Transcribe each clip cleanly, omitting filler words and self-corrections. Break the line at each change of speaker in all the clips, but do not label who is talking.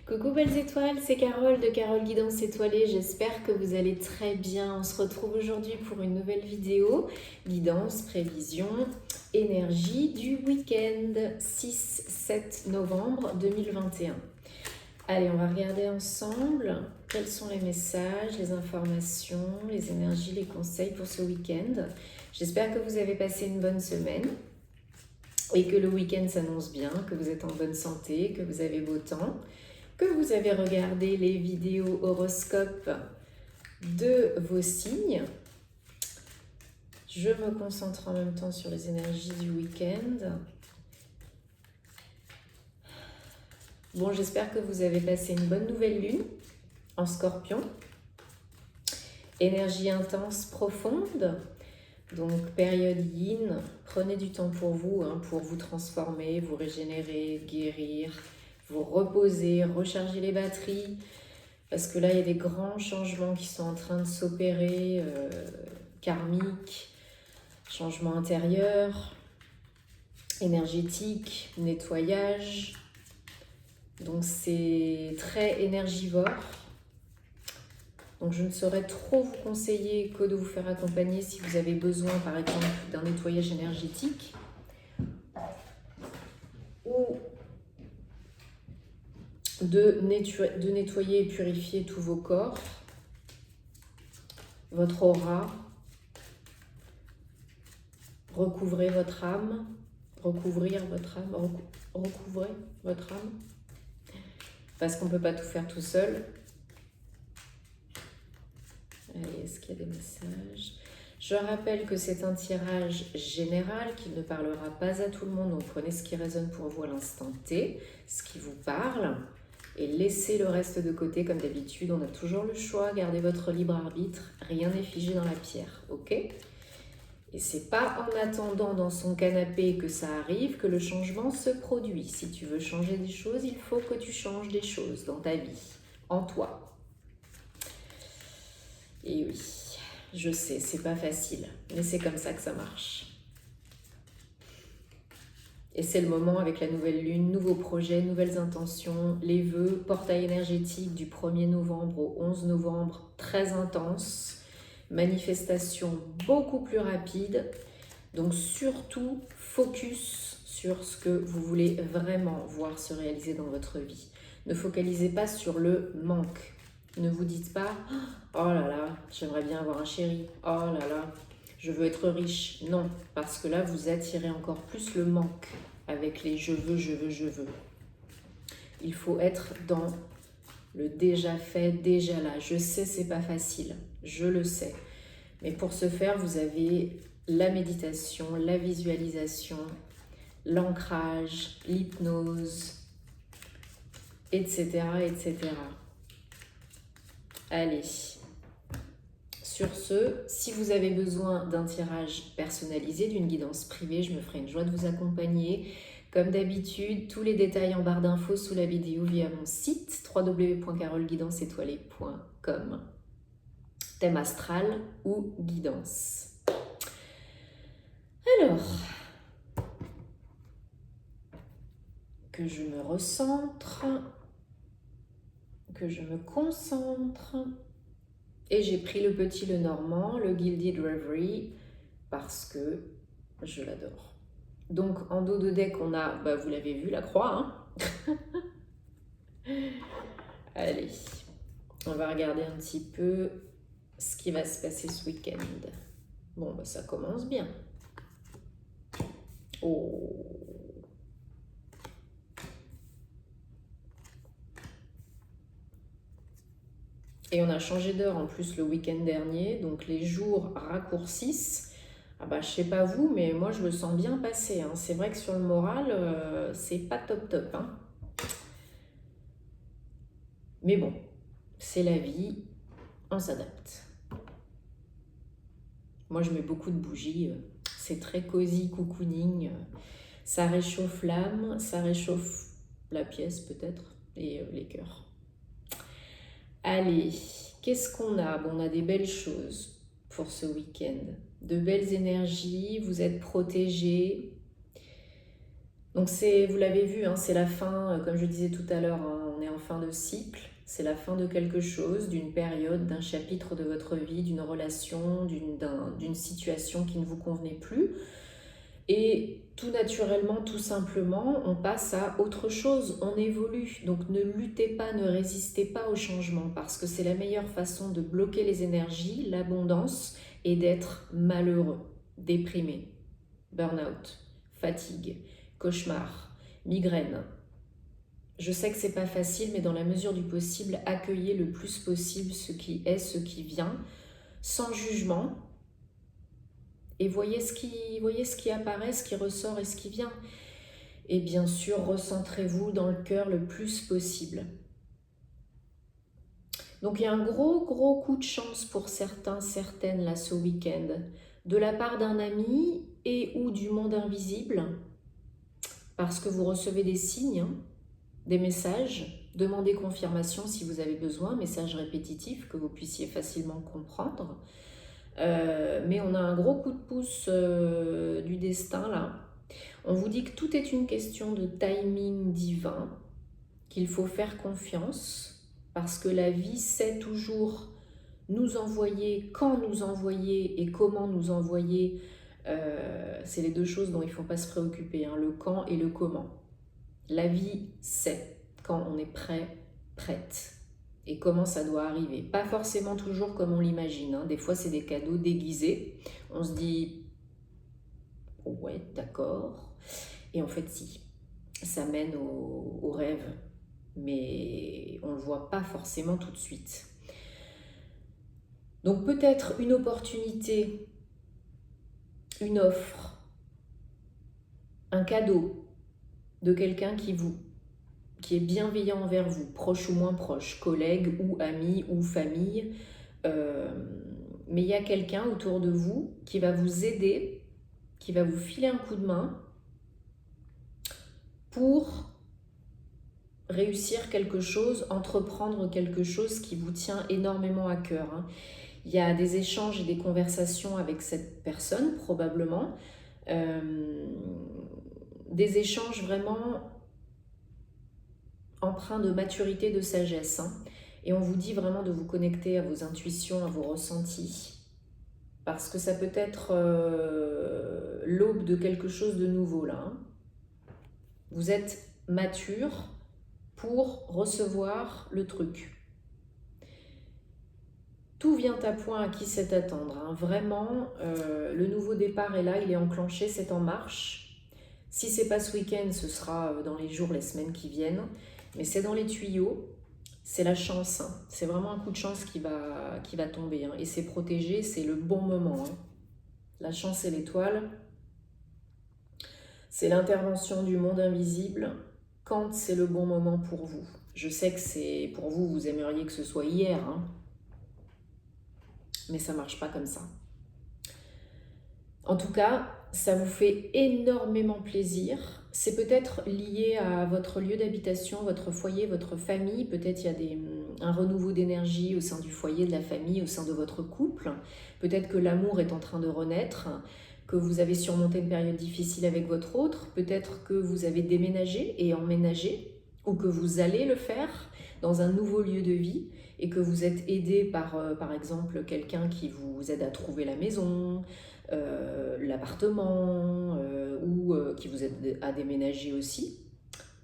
Coucou belles étoiles, c'est Carole de Carole Guidance Étoilée, j'espère que vous allez très bien. On se retrouve aujourd'hui pour une nouvelle vidéo, guidance, prévision, énergie du week-end 6-7 novembre 2021. Allez, on va regarder ensemble quels sont les messages, les informations, les énergies, les conseils pour ce week-end. J'espère que vous avez passé une bonne semaine et que le week-end s'annonce bien, que vous êtes en bonne santé, que vous avez beau temps, que vous avez regardé les vidéos horoscopes de vos signes. Je me concentre en même temps sur les énergies du week-end. Bon, j'espère que vous avez passé une bonne nouvelle lune en Scorpion. Énergie intense, profonde. Donc, période yin, prenez du temps pour vous transformer, vous régénérer, guérir, vous reposer, recharger les batteries. Parce que là, il y a des grands changements qui sont en train de s'opérer, karmiques, changements intérieurs, énergétiques, nettoyage. Donc, c'est très énergivore. Donc je ne saurais trop vous conseiller que de vous faire accompagner si vous avez besoin par exemple d'un nettoyage énergétique ou de nettoyer et purifier tous vos corps, votre aura, recouvrir votre âme, parce qu'on ne peut pas tout faire tout seul. Allez, est-ce qu'il y a des messages? Je rappelle que c'est un tirage général qui ne parlera pas à tout le monde, donc prenez ce qui résonne pour vous à l'instant T, ce qui vous parle, et laissez le reste de côté comme d'habitude. On a toujours le choix, gardez votre libre arbitre, rien n'est figé dans la pierre, ok? Et c'est pas en attendant dans son canapé que ça arrive que le changement se produit. Si tu veux changer des choses, il faut que tu changes des choses dans ta vie, en toi. Et oui, je sais, c'est pas facile, mais c'est comme ça que ça marche. Et c'est le moment avec la nouvelle lune, nouveaux projets, nouvelles intentions, les vœux, portail énergétique du 1er novembre au 11 novembre, très intense, manifestation beaucoup plus rapide. Donc surtout, focus sur ce que vous voulez vraiment voir se réaliser dans votre vie. Ne focalisez pas sur le manque. Ne vous dites pas « Oh là là, j'aimerais bien avoir un chéri. Oh là là, je veux être riche. » Non, parce que là, vous attirez encore plus le manque avec les « je veux, je veux, je veux ». Il faut être dans le déjà fait, déjà là. Je sais, c'est pas facile. Je le sais. Mais pour ce faire, vous avez la méditation, la visualisation, l'ancrage, l'hypnose, etc., etc. Allez, sur ce, si vous avez besoin d'un tirage personnalisé, d'une guidance privée, je me ferai une joie de vous accompagner. Comme d'habitude, tous les détails en barre d'infos sous la vidéo via mon site www.caroleguidanceétoilée.com. Thème astral ou guidance. Alors, que je me recentre, que je me concentre. Et j'ai pris le petit Lenormand, le Gilded Reverie, parce que je l'adore. Donc en dos de deck, on a, vous l'avez vu, la croix. Allez, on va regarder un petit peu ce qui va se passer ce week-end. Bon, ça commence bien. Oh. Et on a changé d'heure en plus le week-end dernier, donc les jours raccourcissent. Je sais pas vous, mais moi je me sens bien passer. C'est vrai que sur le moral, c'est pas top. Mais bon, c'est la vie, on s'adapte. Moi je mets beaucoup de bougies, c'est très cosy, cocooning. Ça réchauffe l'âme, ça réchauffe la pièce peut-être, et les cœurs. Allez, qu'est-ce qu'on a? On a des belles choses pour ce week-end. De belles énergies, vous êtes protégés. Donc vous l'avez vu, c'est la fin, comme je disais tout à l'heure, on est en fin de cycle, c'est la fin de quelque chose, d'une période, d'un chapitre de votre vie, d'une relation, d'une situation qui ne vous convenait plus. Et tout naturellement, tout simplement, on passe à autre chose, on évolue. Donc ne luttez pas, ne résistez pas au changement, parce que c'est la meilleure façon de bloquer les énergies, l'abondance, et d'être malheureux, déprimé, burn-out, fatigue, cauchemar, migraine. Je sais que c'est pas facile, mais dans la mesure du possible, accueillez le plus possible ce qui est, ce qui vient, sans jugement. Et voyez ce qui apparaît, ce qui ressort et ce qui vient. Et bien sûr, recentrez-vous dans le cœur le plus possible. Donc il y a un gros coup de chance pour certains, certaines là ce week-end, de la part d'un ami et ou du monde invisible, parce que vous recevez des signes, des messages, demandez confirmation si vous avez besoin, messages répétitifs que vous puissiez facilement comprendre. Mais on a un gros coup de pouce du destin là. On vous dit que tout est une question de timing divin, qu'il faut faire confiance, parce que la vie sait toujours nous envoyer, quand nous envoyer et comment nous envoyer. C'est les deux choses dont il ne faut pas se préoccuper, hein, le quand et le comment. La vie sait quand on est prêt, prête, et comment ça doit arriver. Pas forcément toujours comme on l'imagine, hein. Des fois c'est des cadeaux déguisés. On se dit, ouais, d'accord. Et en fait, si, ça mène au rêve, mais on ne le voit pas forcément tout de suite. Donc peut-être une opportunité, une offre, un cadeau de quelqu'un qui est bienveillant envers vous, proche ou moins proche, collègue ou ami ou famille. Mais il y a quelqu'un autour de vous qui va vous aider, qui va vous filer un coup de main pour réussir quelque chose, entreprendre quelque chose qui vous tient énormément à cœur, hein. Il y a des échanges et des conversations avec cette personne, probablement. Des échanges vraiment empreints de maturité, de sagesse, hein. Et on vous dit vraiment de vous connecter à vos intuitions, à vos ressentis, parce que ça peut être l'aube de quelque chose de nouveau, là, hein. Vous êtes mature pour recevoir le truc. Tout vient à point à qui sait attendre, hein. Vraiment, le nouveau départ est là, il est enclenché, c'est en marche. Si c'est pas ce week-end, ce sera dans les jours, les semaines qui viennent. Mais c'est dans les tuyaux, c'est la chance, hein. C'est vraiment un coup de chance qui va tomber, hein. Et c'est protégé, c'est le bon moment, hein. La chance et l'étoile, c'est l'intervention du monde invisible quand c'est le bon moment pour vous. Je sais que c'est pour vous, vous aimeriez que ce soit hier, hein. Mais ça marche pas comme ça. En tout cas, ça vous fait énormément plaisir. C'est peut-être lié à votre lieu d'habitation, votre foyer, votre famille. Peut-être il y a un renouveau d'énergie au sein du foyer, de la famille, au sein de votre couple. Peut-être que l'amour est en train de renaître, que vous avez surmonté une période difficile avec votre autre. Peut-être que vous avez déménagé et emménagé, ou que vous allez le faire dans un nouveau lieu de vie, et que vous êtes aidé par exemple, quelqu'un qui vous aide à trouver la maison, l'appartement, ou qui vous aide à déménager aussi.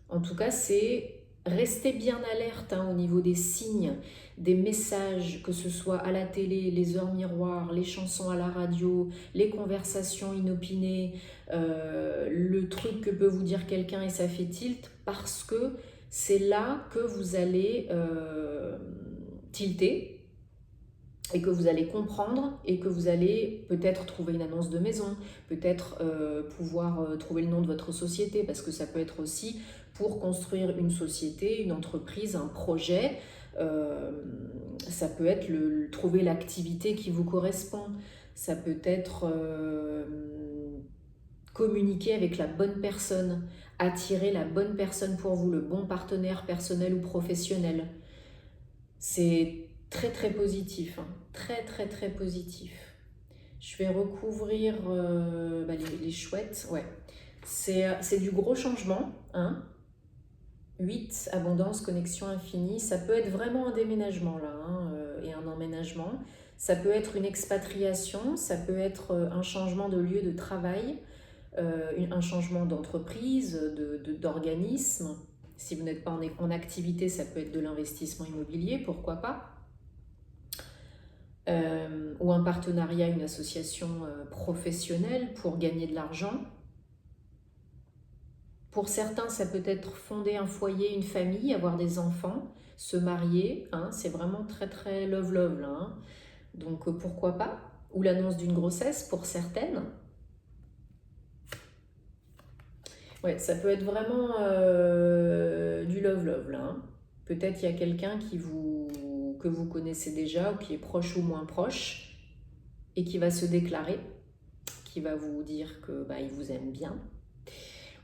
En tout cas, c'est rester bien alerte, hein, au niveau des signes, des messages, que ce soit à la télé, les heures miroirs, les chansons à la radio, les conversations inopinées, le truc que peut vous dire quelqu'un et ça fait tilt, parce que c'est là que vous allez tilter, et que vous allez comprendre, et que vous allez peut-être trouver une annonce de maison, peut-être pouvoir trouver le nom de votre société, parce que ça peut être aussi pour construire une société, une entreprise, un projet. Ça peut être trouver l'activité qui vous correspond, ça peut être communiquer avec la bonne personne, attirer la bonne personne pour vous, le bon partenaire personnel ou professionnel. C'est très positif, hein. Très positif. Je vais recouvrir les chouettes. Ouais, c'est du gros changement, hein. 8, abondance, connexion infinie. Ça peut être vraiment un déménagement là, hein, et un emménagement. Ça peut être une expatriation, ça peut être un changement de lieu de travail, un changement d'entreprise, d'organisme. Si vous n'êtes pas en activité, ça peut être de l'investissement immobilier, pourquoi pas. Ou un partenariat, une association professionnelle pour gagner de l'argent. Pour certains, ça peut être fonder un foyer, une famille, avoir des enfants, se marier, hein, c'est vraiment très très love là, hein. Donc pourquoi pas. Ou l'annonce d'une grossesse pour certaines. Ouais, ça peut être vraiment du love là, hein. Peut-être il y a quelqu'un que vous connaissez déjà ou qui est proche ou moins proche et qui va se déclarer, qui va vous dire que il vous aime bien.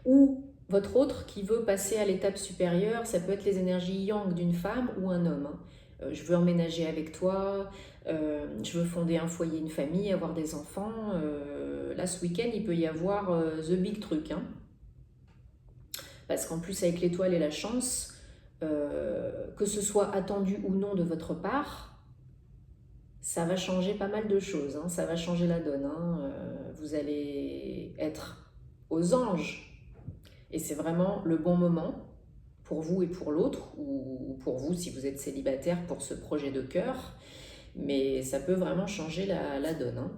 Ou votre autre qui veut passer à l'étape supérieure, ça peut être les énergies yang d'une femme ou un homme, hein. Je veux emménager avec toi, je veux fonder un foyer, une famille, avoir des enfants. Là, ce week-end, il peut y avoir the big truc, hein. Parce qu'en plus, avec l'étoile et la chance, que ce soit attendu ou non de votre part, ça va changer pas mal de choses, hein. Ça va changer la donne, hein. Vous allez être aux anges. Et c'est vraiment le bon moment pour vous et pour l'autre, ou pour vous si vous êtes célibataire pour ce projet de cœur. Mais ça peut vraiment changer la donne, hein.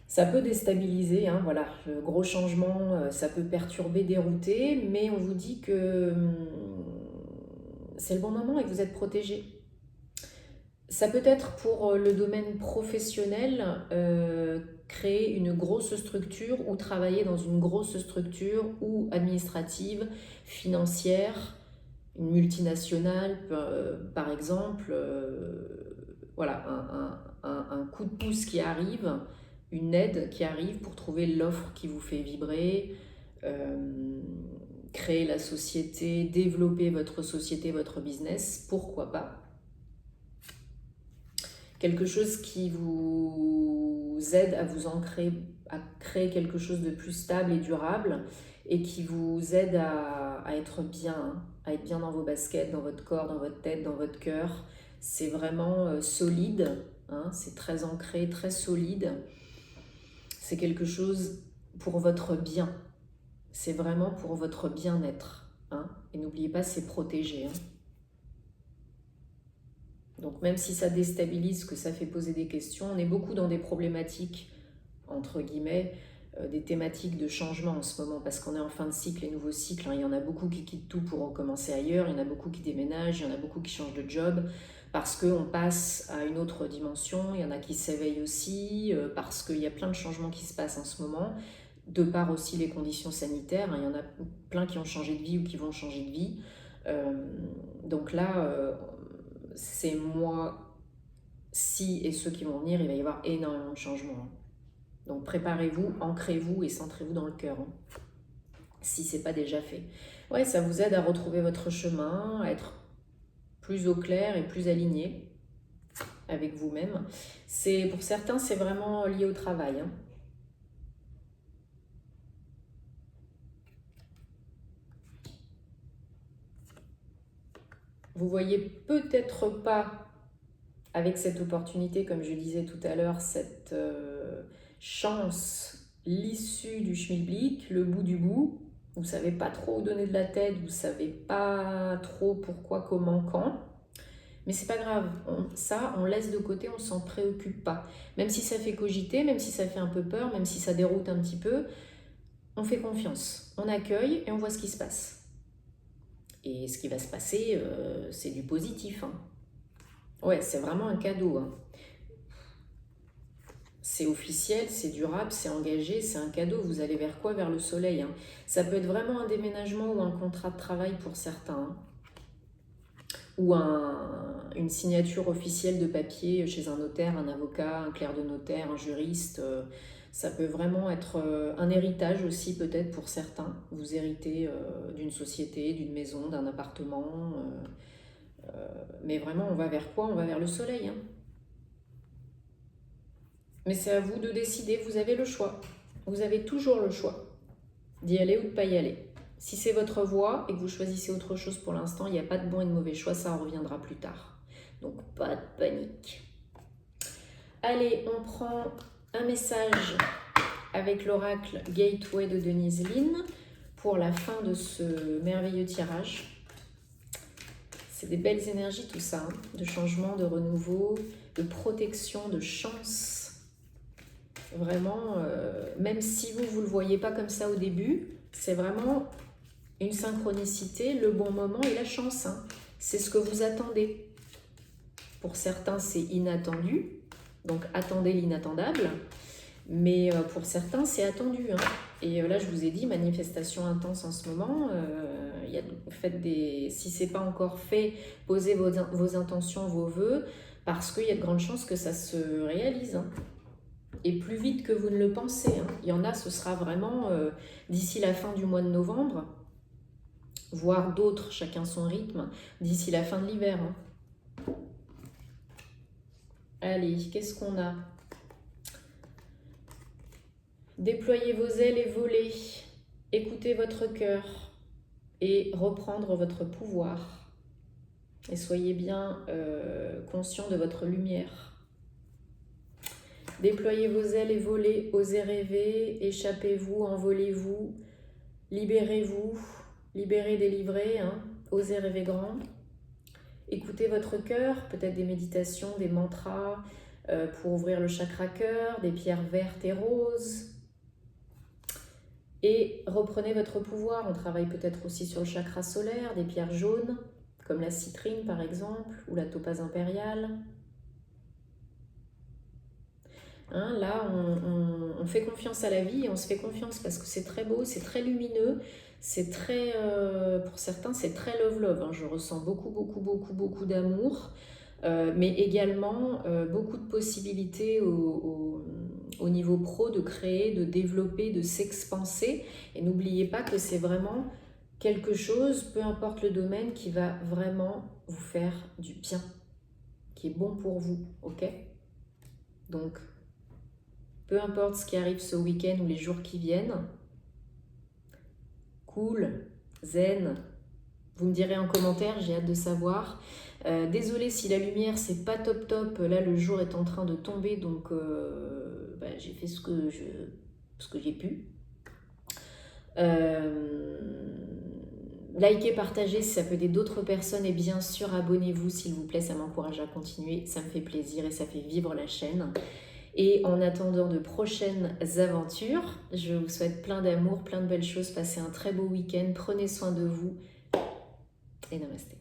Ça peut déstabiliser, hein, voilà, le gros changement, ça peut perturber, dérouter, mais on vous dit que c'est le bon moment et que vous êtes protégé. Ça peut être pour le domaine professionnel, créer une grosse structure ou travailler dans une grosse structure ou administrative, financière, une multinationale par exemple. Voilà, un coup de pouce qui arrive, une aide qui arrive pour trouver l'offre qui vous fait vibrer, créer la société, développer votre société, votre business, pourquoi pas. Quelque chose qui vous aide à vous ancrer, à créer quelque chose de plus stable et durable et qui vous aide à être bien, hein, à être bien dans vos baskets, dans votre corps, dans votre tête, dans votre cœur. C'est vraiment solide, hein, c'est très ancré, très solide. C'est quelque chose pour votre bien. C'est vraiment pour votre bien-être, hein. Et n'oubliez pas, c'est protégé, hein. Donc même si ça déstabilise, que ça fait poser des questions, on est beaucoup dans des problématiques, entre guillemets, des thématiques de changement en ce moment, parce qu'on est en fin de cycle, les nouveaux cycles, hein. Il y en a beaucoup qui quittent tout pour recommencer ailleurs, il y en a beaucoup qui déménagent, il y en a beaucoup qui changent de job, parce qu'on passe à une autre dimension, il y en a qui s'éveillent aussi, parce qu'il y a plein de changements qui se passent en ce moment, de par aussi les conditions sanitaires, hein. Il y en a plein qui ont changé de vie ou qui vont changer de vie. Donc là, ces mois-ci et ceux qui vont venir, il va y avoir énormément de changements, hein. Donc préparez-vous, ancrez-vous et centrez-vous dans le cœur, hein, si ce n'est pas déjà fait. Ouais, ça vous aide à retrouver votre chemin, à être plus au clair et plus aligné avec vous-même. Pour certains, c'est vraiment lié au travail, hein. Vous voyez peut-être pas avec cette opportunité, comme je disais tout à l'heure, cette chance, l'issue du schmilblick, le bout du bout. Vous ne savez pas trop où donner de la tête, vous ne savez pas trop pourquoi, comment, quand. Mais c'est pas grave, on laisse de côté, on s'en préoccupe pas. Même si ça fait cogiter, même si ça fait un peu peur, même si ça déroute un petit peu, on fait confiance, on accueille et on voit ce qui se passe. Et ce qui va se passer, c'est du positif, hein. Ouais, c'est vraiment un cadeau, hein. C'est officiel, c'est durable, c'est engagé, c'est un cadeau. Vous allez vers quoi? Vers le soleil, hein. Ça peut être vraiment un déménagement ou un contrat de travail pour certains, hein. Ou une signature officielle de papier chez un notaire, un avocat, un clerc de notaire, un juriste. Ça peut vraiment être un héritage aussi peut-être pour certains. Vous héritez d'une société, d'une maison, d'un appartement. Mais vraiment, on va vers quoi? On va vers le soleil, hein. Mais c'est à vous de décider, vous avez le choix. Vous avez toujours le choix d'y aller ou de ne pas y aller. Si c'est votre voie et que vous choisissez autre chose pour l'instant, il n'y a pas de bon et de mauvais choix, ça en reviendra plus tard. Donc pas de panique. Allez, on prend un message avec l'oracle Gateway de Denise Linn pour la fin de ce merveilleux tirage. C'est des belles énergies tout ça, hein, de changement, de renouveau, de protection, de chance. Vraiment, même si vous ne le voyez pas comme ça au début, c'est vraiment une synchronicité, le bon moment et la chance. Hein. C'est ce que vous attendez. Pour certains, c'est inattendu, donc attendez l'inattendable. Mais pour certains, c'est attendu. Hein. Et là, je vous ai dit, manifestation intense en ce moment. Si ce n'est pas encore fait, posez vos intentions, vos vœux, parce qu'il y a de grandes chances que ça se réalise. Hein. Et plus vite que vous ne le pensez. Hein. Il y en a, ce sera vraiment d'ici la fin du mois de novembre, voire d'autres, chacun son rythme, d'ici la fin de l'hiver. Hein. Allez, qu'est-ce qu'on a ? Déployez vos ailes et volez. Écoutez votre cœur et reprendre votre pouvoir. Et soyez bien conscient de votre lumière. Déployez vos ailes et volez. Osez rêver. Échappez-vous, envolez-vous. Libérez-vous. Libérez, délivrez. Hein. Osez rêver grand. Écoutez votre cœur. Peut-être des méditations, des mantras pour ouvrir le chakra cœur. Des pierres vertes et roses. Et reprenez votre pouvoir. On travaille peut-être aussi sur le chakra solaire, des pierres jaunes, comme la citrine par exemple, ou la topaze impériale. Hein, là, on fait confiance à la vie et on se fait confiance parce que c'est très beau, c'est très lumineux, c'est très, pour certains, c'est très love-love. Hein. Je ressens beaucoup d'amour, mais également beaucoup de possibilités au niveau pro de créer, de développer, de s'expanser. Et n'oubliez pas que c'est vraiment quelque chose, peu importe le domaine, qui va vraiment vous faire du bien, qui est bon pour vous, ok ? Donc, peu importe ce qui arrive ce week-end ou les jours qui viennent, cool, zen, vous me direz en commentaire, j'ai hâte de savoir. Désolée si la lumière c'est pas top, là le jour est en train de tomber, donc j'ai fait ce que j'ai pu. Likez, partagez si ça peut aider d'autres personnes et bien sûr abonnez-vous s'il vous plaît, ça m'encourage à continuer, ça me fait plaisir et ça fait vivre la chaîne. Et en attendant de prochaines aventures, je vous souhaite plein d'amour, plein de belles choses, passez un très beau week-end, prenez soin de vous et namasté.